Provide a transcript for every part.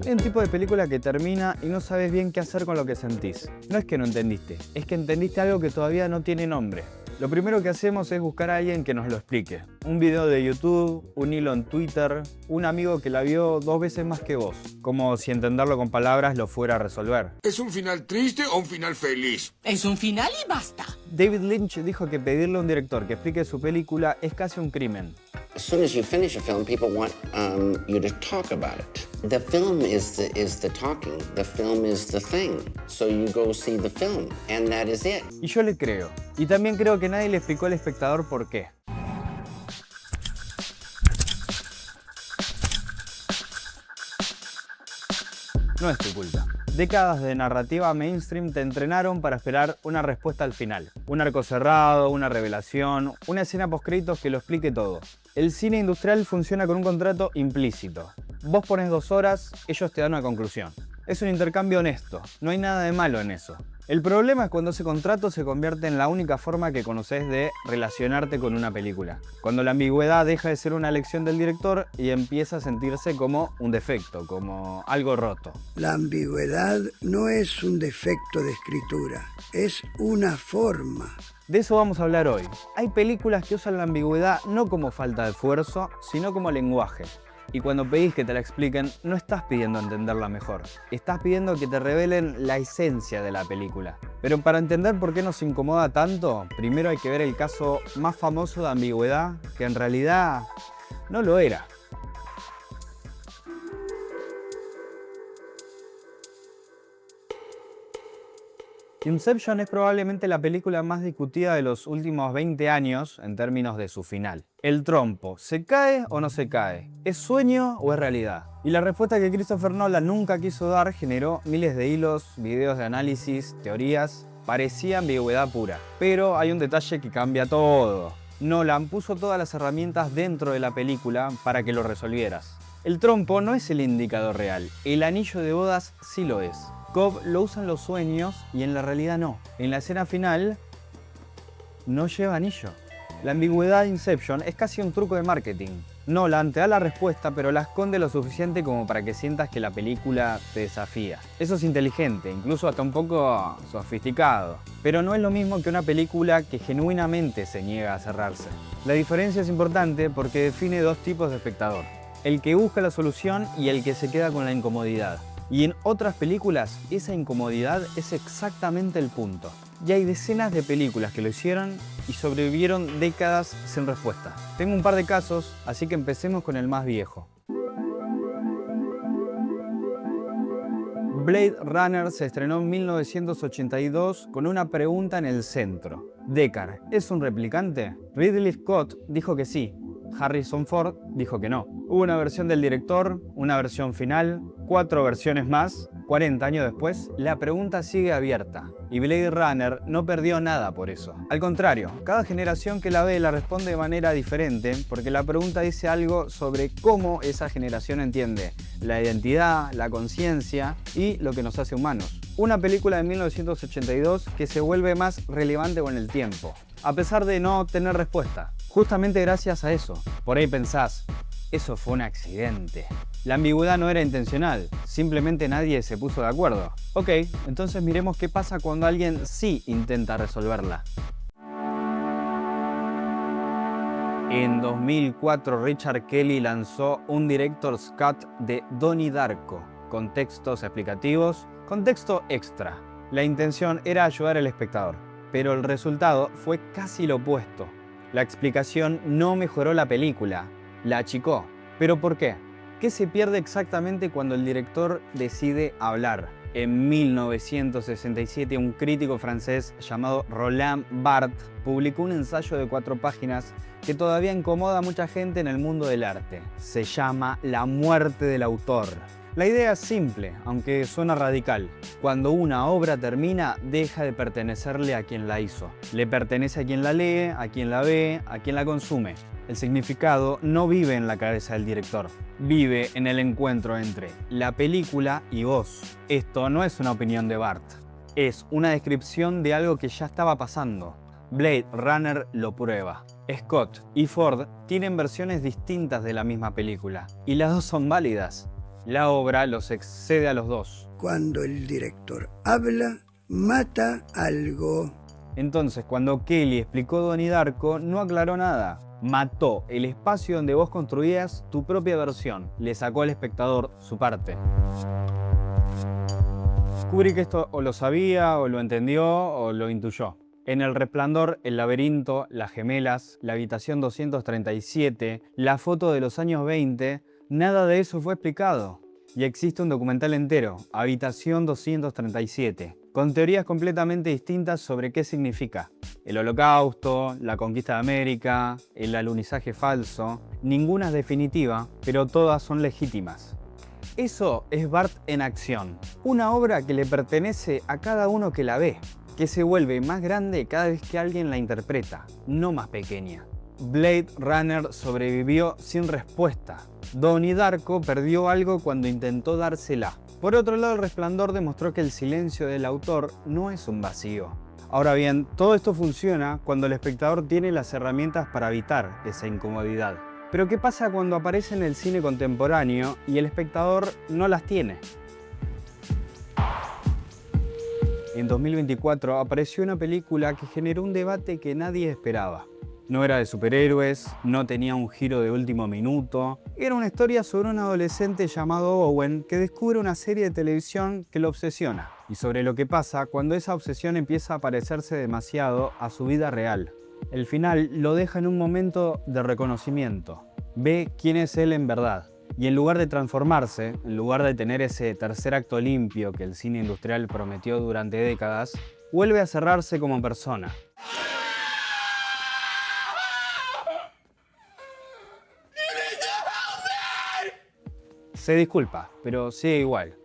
Hay un tipo de película que termina y no sabes bien qué hacer con lo que sentís. No es que no entendiste, es que entendiste algo que todavía no tiene nombre. Lo primero que hacemos es buscar a alguien que nos lo explique. Un video de YouTube, un hilo en Twitter, un amigo que la vio 2 veces más que vos. Como si entenderlo con palabras lo fuera a resolver. ¿Es un final triste o un final feliz? Es un final y basta. David Lynch dijo que pedirle a un director que explique su película es casi un crimen. As soon as you finish a film, people want you to talk about it. The film is the talking. The film is the thing. So you go see the film, and that is it. Y yo le creo. Y también creo que nadie le explicó al espectador por qué. No es tu culpa. Décadas de narrativa mainstream te entrenaron para esperar una respuesta al final. Un arco cerrado, una revelación, una escena postcréditos que lo explique todo. El cine industrial funciona con un contrato implícito. Vos pones 2 horas, ellos te dan una conclusión. Es un intercambio honesto, no hay nada de malo en eso. El problema es cuando ese contrato se convierte en la única forma que conoces de relacionarte con una película. Cuando la ambigüedad deja de ser una elección del director y empieza a sentirse como un defecto, como algo roto. La ambigüedad no es un defecto de escritura, es una forma. De eso vamos a hablar hoy. Hay películas que usan la ambigüedad no como falta de esfuerzo, sino como lenguaje. Y cuando pedís que te la expliquen, no estás pidiendo entenderla mejor. Estás pidiendo que te revelen la esencia de la película. Pero para entender por qué nos incomoda tanto, primero hay que ver el caso más famoso de ambigüedad, que en realidad no lo era. Inception es probablemente la película más discutida de los últimos 20 años en términos de su final. El trompo, ¿se cae o no se cae? ¿Es sueño o es realidad? Y la respuesta que Christopher Nolan nunca quiso dar generó miles de hilos, videos de análisis, teorías. Parecía ambigüedad pura. Pero hay un detalle que cambia todo. Nolan puso todas las herramientas dentro de la película para que lo resolvieras. El trompo no es el indicador real, el anillo de bodas sí lo es. Cobb lo usa en los sueños y en la realidad no. En la escena final no lleva anillo. La ambigüedad de Inception es casi un truco de marketing. Nolan te da la respuesta pero la esconde lo suficiente como para que sientas que la película te desafía. Eso es inteligente, incluso hasta un poco sofisticado. Pero no es lo mismo que una película que genuinamente se niega a cerrarse. La diferencia es importante porque define 2 tipos de espectador. El que busca la solución y el que se queda con la incomodidad. Y en otras películas, esa incomodidad es exactamente el punto. Y hay decenas de películas que lo hicieron y sobrevivieron décadas sin respuesta. Tengo un par de casos, así que empecemos con el más viejo. Blade Runner se estrenó en 1982 con una pregunta en el centro. ¿Deckard es un replicante? Ridley Scott dijo que sí. Harrison Ford dijo que no. Hubo una versión del director, una versión final, 4 versiones más. 40 años después, la pregunta sigue abierta. Y Blade Runner no perdió nada por eso. Al contrario, cada generación que la ve la responde de manera diferente porque la pregunta dice algo sobre cómo esa generación entiende la identidad, la conciencia y lo que nos hace humanos. Una película de 1982 que se vuelve más relevante con el tiempo, a pesar de no tener respuesta. Justamente gracias a eso. Por ahí pensás, eso fue un accidente. La ambigüedad no era intencional, simplemente nadie se puso de acuerdo. Ok, entonces miremos qué pasa cuando alguien sí intenta resolverla. En 2004, Richard Kelly lanzó un Director's Cut de Donnie Darko, con textos explicativos, contexto extra. La intención era ayudar al espectador, pero el resultado fue casi lo opuesto. La explicación no mejoró la película, la achicó. ¿Pero por qué? ¿Qué se pierde exactamente cuando el director decide hablar? En 1967, un crítico francés llamado Roland Barthes publicó un ensayo de 4 páginas que todavía incomoda a mucha gente en el mundo del arte. Se llama La muerte del autor. La idea es simple, aunque suena radical. Cuando una obra termina, deja de pertenecerle a quien la hizo. Le pertenece a quien la lee, a quien la ve, a quien la consume. El significado no vive en la cabeza del director, vive en el encuentro entre la película y vos. Esto no es una opinión de Barthes, es una descripción de algo que ya estaba pasando. Blade Runner lo prueba. Scott y Ford tienen versiones distintas de la misma película, y las 2 son válidas. La obra los excede a los dos. Cuando el director habla, mata algo. Entonces, cuando Kelly explicó Donnie Darko, no aclaró nada. Mató el espacio donde vos construías tu propia versión. Le sacó al espectador su parte. Kubrick esto o lo sabía, o lo entendió, o lo intuyó. En El Resplandor, El laberinto, Las gemelas, La habitación 237, la foto de los años 20, nada de eso fue explicado. Y existe un documental entero, Habitación 237, con teorías completamente distintas sobre qué significa. El Holocausto, la conquista de América, el alunizaje falso, ninguna es definitiva, pero todas son legítimas. Eso es Bart en acción, una obra que le pertenece a cada uno que la ve, que se vuelve más grande cada vez que alguien la interpreta, no más pequeña. Blade Runner sobrevivió sin respuesta. Donnie Darko perdió algo cuando intentó dársela. Por otro lado, El Resplandor demostró que el silencio del autor no es un vacío. Ahora bien, todo esto funciona cuando el espectador tiene las herramientas para evitar esa incomodidad. Pero ¿qué pasa cuando aparece en el cine contemporáneo y el espectador no las tiene? En 2024 apareció una película que generó un debate que nadie esperaba. No era de superhéroes, no tenía un giro de último minuto. Era una historia sobre un adolescente llamado Owen que descubre una serie de televisión que lo obsesiona. Y sobre lo que pasa cuando esa obsesión empieza a parecerse demasiado a su vida real. El final lo deja en un momento de reconocimiento. Ve quién es él en verdad. Y en lugar de transformarse, en lugar de tener ese tercer acto limpio que el cine industrial prometió durante décadas, vuelve a cerrarse como persona. Se disculpa, pero sigue igual.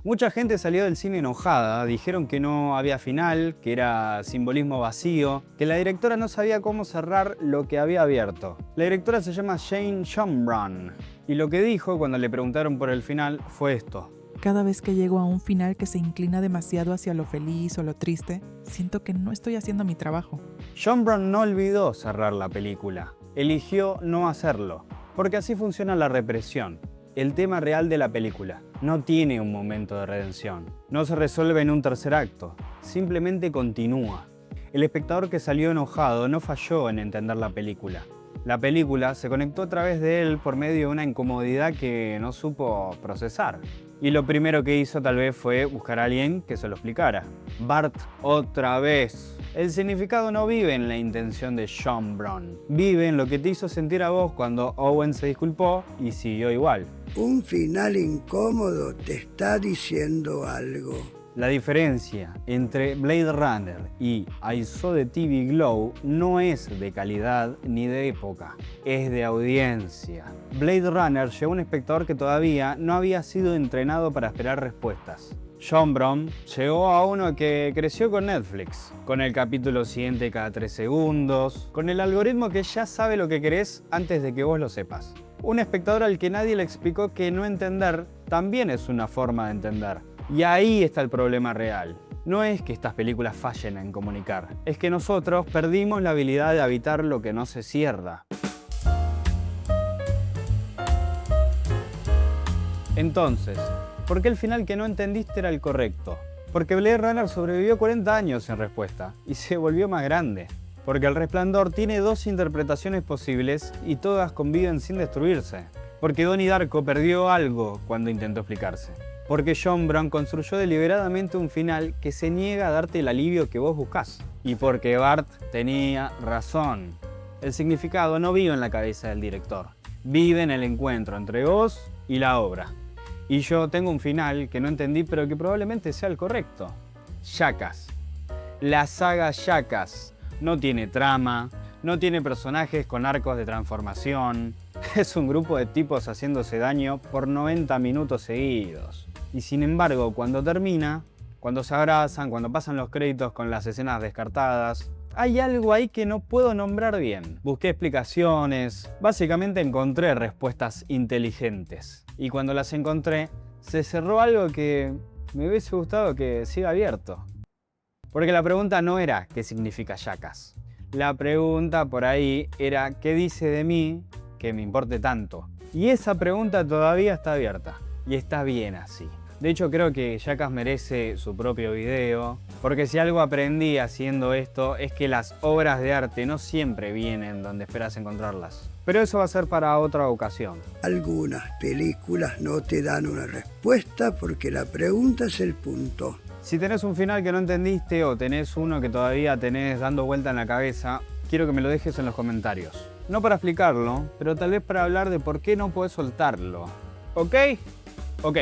Mucha gente salió del cine enojada, dijeron que no había final, que era simbolismo vacío, que la directora no sabía cómo cerrar lo que había abierto. La directora se llama Jane Schonbrun, y lo que dijo cuando le preguntaron por el final fue esto. Cada vez que llego a un final que se inclina demasiado hacia lo feliz o lo triste, siento que no estoy haciendo mi trabajo. Schonbrun no olvidó cerrar la película, eligió no hacerlo, porque así funciona la represión. El tema real de la película no tiene un momento de redención, no se resuelve en un tercer acto, simplemente continúa. El espectador que salió enojado no falló en entender la película. La película se conectó a través de él por medio de una incomodidad que no supo procesar. Y lo primero que hizo tal vez fue buscar a alguien que se lo explicara. Bart, otra vez. El significado no vive en la intención de Schonbrun. Vive en lo que te hizo sentir a vos cuando Owen se disculpó y siguió igual. Un final incómodo te está diciendo algo. La diferencia entre Blade Runner y I Saw the TV Glow no es de calidad ni de época, es de audiencia. Blade Runner llevó a un espectador que todavía no había sido entrenado para esperar respuestas. Schonbrun llegó a uno que creció con Netflix, con el capítulo siguiente cada 3 segundos, con el algoritmo que ya sabe lo que querés antes de que vos lo sepas. Un espectador al que nadie le explicó que no entender también es una forma de entender. Y ahí está el problema real. No es que estas películas fallen en comunicar, es que nosotros perdimos la habilidad de habitar lo que no se cierra. Entonces, ¿por qué el final que no entendiste era el correcto? Porque Blade Runner sobrevivió 40 años sin respuesta y se volvió más grande. Porque El Resplandor tiene 2 interpretaciones posibles y todas conviven sin destruirse. Porque Donnie Darko perdió algo cuando intentó explicarse. Porque Schonbrun construyó deliberadamente un final que se niega a darte el alivio que vos buscás. Y porque Bart tenía razón. El significado no vive en la cabeza del director. Vive en el encuentro entre vos y la obra. Y yo tengo un final que no entendí, pero que probablemente sea el correcto. Jackass. La saga Jackass no tiene trama, no tiene personajes con arcos de transformación. Es un grupo de tipos haciéndose daño por 90 minutos seguidos. Y sin embargo, cuando termina, cuando se abrazan, cuando pasan los créditos con las escenas descartadas, hay algo ahí que no puedo nombrar bien. Busqué explicaciones, básicamente encontré respuestas inteligentes. Y cuando las encontré, se cerró algo que me hubiese gustado que siga abierto. Porque la pregunta no era ¿qué significa Jackass? La pregunta por ahí era ¿qué dice de mí que me importe tanto? Y esa pregunta todavía está abierta. y está bien así. De hecho, creo que Jackass merece su propio video, porque si algo aprendí haciendo esto es que las obras de arte no siempre vienen donde esperas encontrarlas. Pero eso va a ser para otra ocasión. Algunas películas no te dan una respuesta porque la pregunta es el punto. Si tenés un final que no entendiste o tenés uno que todavía tenés dando vuelta en la cabeza, quiero que me lo dejes en los comentarios. No para explicarlo, pero tal vez para hablar de por qué no podés soltarlo. ¿Ok? Ok.